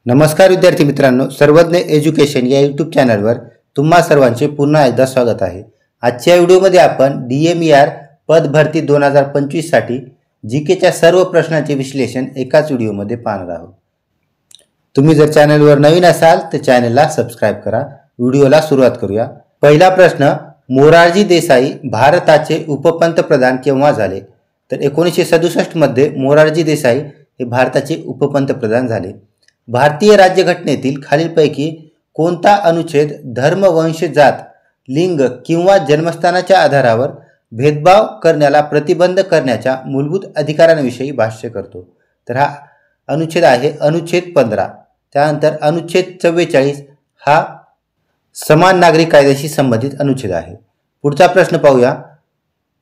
नमस्कार विद्यार्थी मित्रांनो, सर्वज्ञ एज्युकेशन या यूट्यूब चॅनलवर तुम्हा सर्वांचे पुन्हा एकदा स्वागत आहे। आजच्या व्हिडिओमध्ये आपण DMER पद भरती 2025 साठी जीकेच्या सर्व प्रश्नांचे विश्लेषण एकाच व्हिडिओमध्ये पाहणार आहोत। तुम्ही जर चॅनलवर नवीन असाल तर चॅनलला सबस्क्राइब करा। व्हिडिओला सुरुवात करूया। पहिला प्रश्न, मोरारजी देसाई भारताचे उपपंतप्रधान केव्हा झाले? तर 1967 मध्ये मोरारजी देसाई हे भारताचे उपपंतप्रधान झाले। भारतीय राज्यघटनेतील खालीलपैकी कोणता अनुच्छेद धर्म, वंश, जात, लिंग किंवा जन्मस्थानाच्या आधारावर भेदभाव करण्याला प्रतिबंध करण्याच्या मूलभूत अधिकारांविषयी भाष्य करतो? तर हा अनुच्छेद आहे अनुच्छेद 15। त्यानंतर अनुच्छेद 44 हा समान नागरिक कायद्याशी संबंधित अनुच्छेद आहे। पुढचा प्रश्न पाहूया।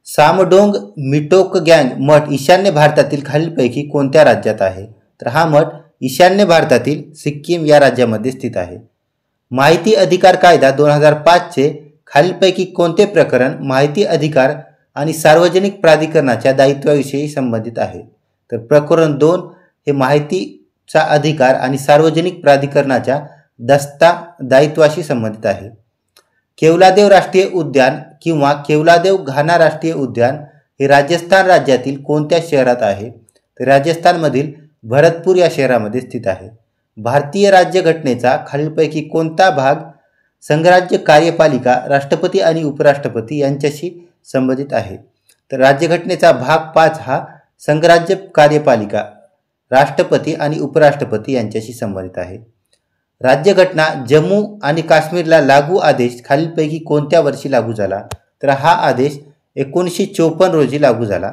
सामडोंग मिटोकगँग मठ ईशान्य भारतातील खालीलपैकी कोणत्या राज्यात आहे? तर हा मठ ईशान्य भारतातील सिक्कीम या राज्यामध्ये स्थित आहे। माहिती अधिकार कायदा 2005 चे खालीलपैकी कोणते प्रकरण माहिती अधिकार आणि सार्वजनिक प्राधिकरणाच्या दायित्वाविषयी संबंधित आहे? तर प्रकरण 2 हे माहितीचा अधिकार आणि सार्वजनिक प्राधिकरणाच्या दायित्वाशी संबंधित आहे। केवलादेव राष्ट्रीय उद्यान किंवा केवलादेव घाना राष्ट्रीय उद्यान हे राजस्थान राज्यातील कोणत्या शहरात आहे? तर राजस्थानमधील भरतपूर या शहरामध्ये स्थित आहे। भारतीय राज्यघटनेचा खालीलपैकी कोणता भाग संघराज्य कार्यपालिका, राष्ट्रपती आणि उपराष्ट्रपती यांच्याशी संबंधित आहे? तर राज्यघटनेचा भाग 5 हा संघराज्य कार्यपालिका, राष्ट्रपती आणि उपराष्ट्रपती यांच्याशी संबंधित आहे। राज्यघटना जम्मू आणि काश्मीरला लागू आदेश खालीलपैकी कोणत्या वर्षी लागू झाला? तर हा आदेश 1954 रोजी लागू झाला।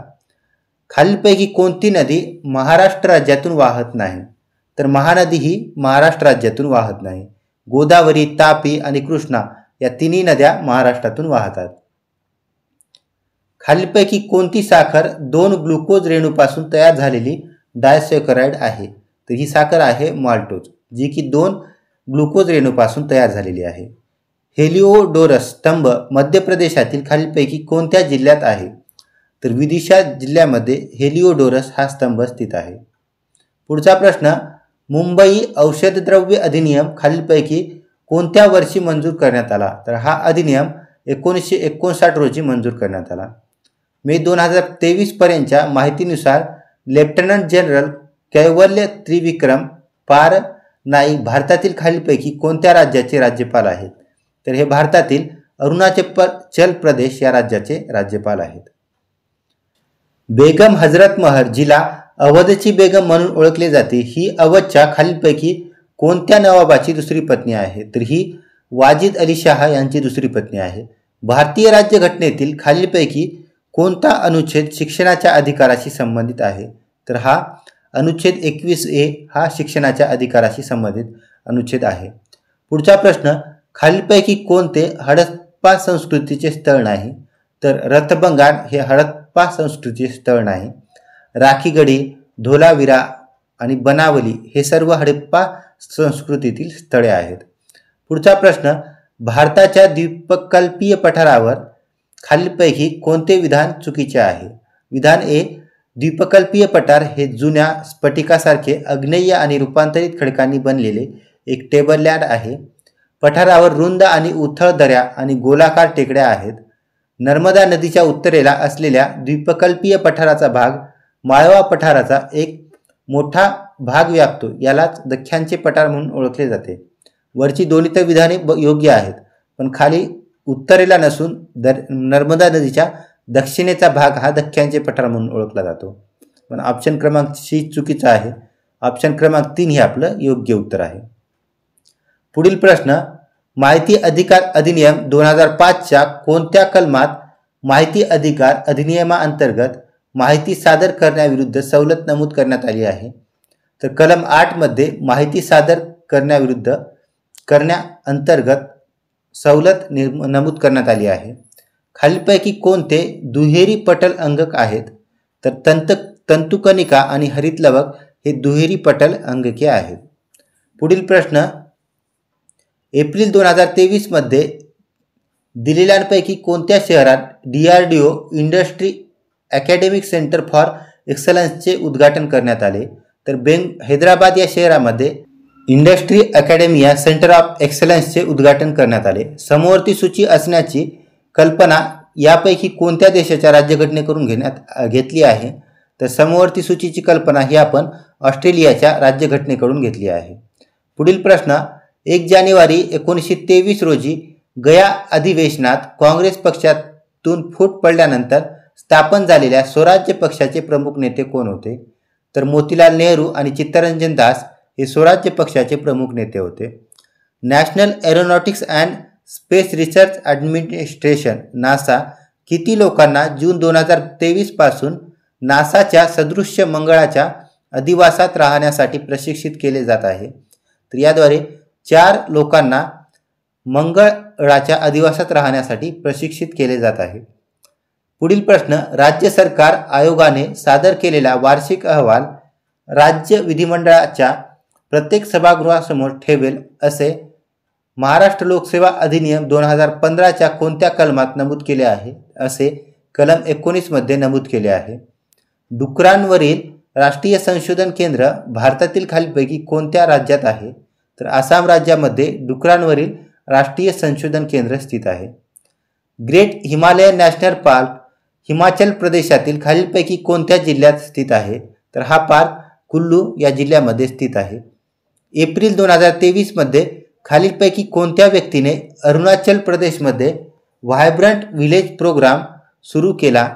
खालीलपैकी कोणती नदी महाराष्ट्र राज्यातून वाहत नाही? तर महानदी ही महाराष्ट्र राज्यातून वाहत नाही। गोदावरी, तापी आणि कृष्णा या तिन्ही नद्या महाराष्ट्रातून वाहतात। खालीलपैकी कोणती साखर 2 ग्लुकोज रेणूपासून तयार झालेली डायसॅकराइड आहे? तर ही साखर आहे माल्टोज, जी की 2 ग्लुकोज रेणूपासून तयार झालेली आहे। हेलिओडोरस स्तंभ मध्य प्रदेशातील खालीलपैकी कोणत्या जिल्ह्यात आहे? तर विदिशा जिल्ह्यामध्ये हेलिओडोरस हा स्तंभ स्थित आहे। पुढचा प्रश्न, मुंबई औषधद्रव्य अधिनियम खालीलपैकी कोणत्या वर्षी मंजूर करण्यात आला? तर हा अधिनियम 1959 रोजी मंजूर करण्यात आला। मे 2023 पर्यंतच्या माहितीनुसार लेफ्टनंट जनरल कैवल्य त्रिविक्रम पारनाईक भारतातील खालीलपैकी कोणत्या राज्याचे राज्यपाल आहेत? तर हे भारतातील अरुणाचल प्रदेश या राज्याचे राज्यपाल आहेत। बेगम हजरत महल, जिला अवधची बेगम म्हणून ओळखले जाते, ही अवधच्या खालीलपैकी कोणत्या नवाबाची दुसरी पत्नी आहे? तर ही वाजिद अली शाह यांची दुसरी पत्नी आहे। भारतीय राज्यघटनेतील खालीलपैकी कोणता अनुच्छेद शिक्षणाच्या अधिकाराशी संबंधित आहे? तर हा अनुच्छेद 21A हा शिक्षणाच्या अधिकाराशी संबंधित अनुच्छेद आहे। पुढचा प्रश्न, खालीलपैकी कोणते हडप्पा संस्कृतीचे स्थळ नाही? तर रथबंगार हे हडप्पा संस्कृतीचे स्थळ नाही। राखीगढी, धोलावीरा आणि बनावली हे सर्व हडप्पा संस्कृतीतील स्थळे आहेत। पुढचा प्रश्न, भारताच्या द्वीपकल्पीय पठारावर खालीलपैकी कोणते विधान चुकीचे आहे? विधान ए, द्वीपकल्पीय पठार हे जुन्या स्फटिकासारखे आग्नेय आणि रूपांतरित खडकांनी बनलेले एक टेबललँड आहे। पठारावर रुंद आणि उथळ दऱ्या आणि गोलाकार टेकड्या आहेत। नर्मदा नदीच्या उत्तरेला असलेल्या द्वीपकल्पीय पठाराचा भाग माळवा पठाराचा एक मोठा भाग व्यापतो, यालाच दख्खनचे पठार म्हणून ओळखले जाते। वरची दोन्ही तर विधाने योग्य आहेत, पण खाली उत्तरेला नसून नर्मदा नदीच्या दक्षिणेचा भाग हा दख्खनचे पठार म्हणून ओळखला जातो। पण ऑप्शन क्रमांक सी चुकीचा आहे। ऑप्शन क्रमांक 3 हे आपलं योग्य उत्तर आहे। पुढील प्रश्न, माहिती अधिकार अधिनियम 2005 च्या कोणत्या कलमात माहिती अधिकार अधिनियमाअंतर्गत माहिती सादर करण्याविरुद्ध सवलत नमूद करण्यात आली आहे? तर कलम 8 मध्ये माहिती सादर करण्याअंतर्गत सवलत नमूद करण्यात आली आहे। खालीलपैकी कोणते दुहेरी पटल अंगक आहेत? तर तंतुकणिका आणि हरितलवक हे दुहेरी पटल अंगके आहेत। पुढील प्रश्न, एप्रिल 2023 मध्ये दिलेल्यांपैकी कोणत्या शहरात DRDO industry academic centre for एक्सलन्सचे उद्घाटन करण्यात आले? तर हैदराबाद या शहरामध्ये इंडस्ट्री अकॅडमिया सेंटर ऑफ एक्सलन्सचे उद्घाटन करण्यात आले. समवर्ती सूची असण्याची कल्पना यापैकी कोणत्या देशाच्या राज्यघटनेकडून घेतली आहे? तर समवर्ती सूचीची कल्पना ही आपण ऑस्ट्रेलियाच्या राज्यघटनेकडून घेतली आहे. पुढील प्रश्न, 1 जानेवारी 1923 रोजी गया अधिवेशनात काँग्रेस पक्षातून फूट पडल्यानंतर स्थापन झालेल्या स्वराज्य पक्षाचे प्रमुख नेते कोण होते? तर मोतीलाल नेहरू आणि चित्तरंजन दास हे स्वराज्य पक्षाचे प्रमुख नेते होते. National aeronautics and space research administration NASA किती लोकांना जून 2023 पासून नासाच्या सदृश्य मंगळाच्या अधिवासात राहण्यासाठी प्रशिक्षित केले जात आहे? तर याद्वारे 4 लोकांना मंगळाच्या अधिवासात राहण्यासाठी प्रशिक्षित केले जात आहे. पुढील प्रश्न, राज्य सरकार आयोगाने सादर केलेला वार्षिक अहवाल राज्य विधिमंडळाच्या प्रत्येक सभागृहासमोर ठेवेल असे महाराष्ट्र लोकसेवा अधिनियम 2015च्या कोणत्या कलमात नमूद केले आहे? असे कलम 19 मध्ये नमूद केले आहे. डुकरांवरील राष्ट्रीय संशोधन केंद्र भारतातील खालीलपैकी कोणत्या राज्यात आहे? तर आसाम राज्यामध्ये डुकरांवरील राष्ट्रीय संशोधन केंद्र स्थित आहे. Great Himalayan national park Himachal प्रदेशातील खालीलपैकी कोणत्या जिल्ह्यात स्थित आहे? तर हा पार्क कुल्लू या जिल्ह्यामध्ये स्थित आहे. एप्रिल 2023 मध्ये खालीलपैकी कोणत्या व्यक्तीने अरुणाचल प्रदेशमध्ये व्हायब्रंट विलेज प्रोग्राम सुरू केला?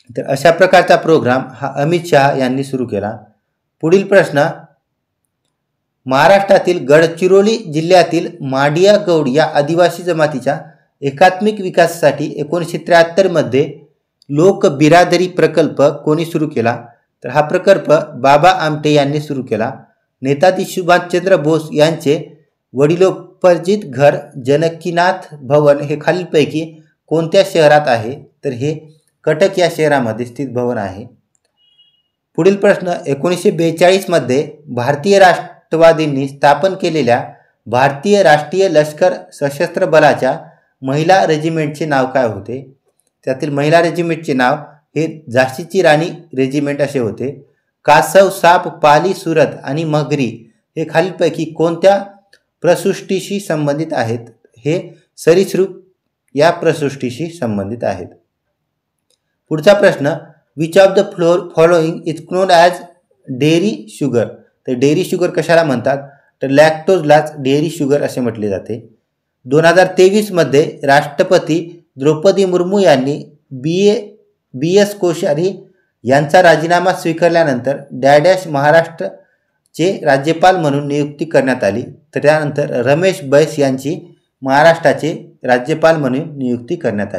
तर अशा प्रकारचा प्रोग्राम हा अमित शहा यांनी सुरू केला. पुढील प्रश्न, महाराष्ट्रातील गडचिरोली जिल्ह्यातील माडिया गौड या आदिवासी जमातीच्या एकात्मिक विकासासाठी 1973 मध्ये लोक बिरादरी प्रकल्प कोणी सुरू केला? तर हा प्रकल्प बाबा आमटे यांनी सुरू केला. नेताजी सुभाषचंद्र बोस यांचे वडिलोपार्जित घर जानकीनाथ भवन हे खालीलपैकी कोणत्या शहरात आहे? तर हे कटक या शहरामध्ये स्थित भवन आहे. पुढील प्रश्न, 1942 मध्ये भारतीय राष्ट्रवादींनी स्थापन केलेल्या भारतीय राष्ट्रीय लष्कर सशस्त्र बलाच्या महिला रेजिमेंटचे नाव काय होते? त्यातील महिला रेजिमेंटचे नाव हे झाशीची राणी रेजिमेंट असे होते. कासव, साप, पाली, सुरत आणि मगरी हे खालीलपैकी कोणत्या प्रसृष्टीशी संबंधित आहेत? हे सरीसृप या प्रसृष्टीशी संबंधित आहेत. पुढचा प्रश्न, which of the following is non as dairy sugar? तर डेअरी शुगर कशाला म्हणतात? तर लॅक्टोजलाच डेअरी शुगर असे म्हटले जाते. 2023 मध्ये राष्ट्रपती द्रौपदी मुर्मू यांनी BS कोश्यारी यांचा राजीनामा स्वीकारल्यानंतर डॅडॅश महाराष्ट्राचे राज्यपाल म्हणून नियुक्ती करण्यात आली. तर त्यानंतर रमेश बैस यांची महाराष्ट्राचे राज्यपाल म्हणून नियुक्ती करण्यात आली.